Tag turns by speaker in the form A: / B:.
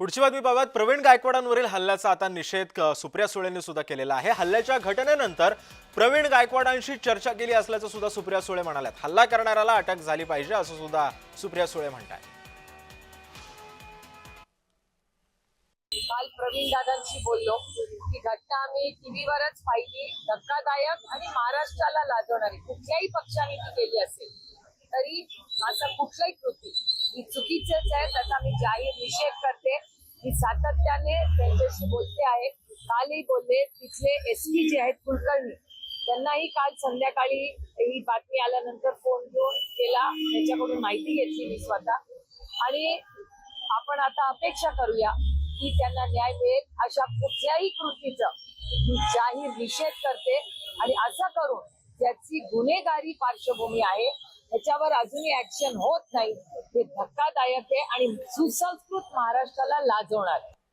A: पुढची बातमी पाहत प्रवीण गायकवाडांवरील हल्ल्याचा आता निषेध सुप्रिया सुळेंनी सुद्धा केलेला आहे। हल्ल्याच्या घटनेनंतर प्रवीण गायकवाडांशी चर्चा केली असल्याचं सुद्धा सुप्रिया सुळे म्हणाल्यात। हल्ला करणाऱ्याला अटक झाली पाहिजे असं सुद्धा सुप्रिया सुळे म्हणतात।
B: काल प्रवीण दादांशी बोललो की घटना आम्ही टीव्हीवरच पाहिली, धक्कादायक आणि महाराष्ट्राला लाजवणारी। कुठल्याही पक्षाने ती केली असेल तरी असं कुठलंही कृती ही चुकीचंच आहे, त्याचा मी जाहीर निषेध करते। मी सातत्याने त्यांच्याशी बोलते आहे, कालही बोलले। तिथले एसपी जे आहेत कुलकर्णी त्यांनाही काल संध्याकाळी ही बातमी आल्यानंतर फोन घेऊन केला, त्याच्याकडून माहिती घेतली मी स्वतः। आणि आपण आता अपेक्षा करूया की त्यांना न्याय मिळेल। अशा कुठल्याही कृतीचं मी जाहीर निषेध करते आणि असं करून ज्याची गुन्हेगारी पार्श्वभूमी आहे त्याच्यावर अजूनही ऍक्शन होत नाही, हे धक्कादायक आहे आणि सुसंस्कृत महाराष्ट्राला लाजवणार।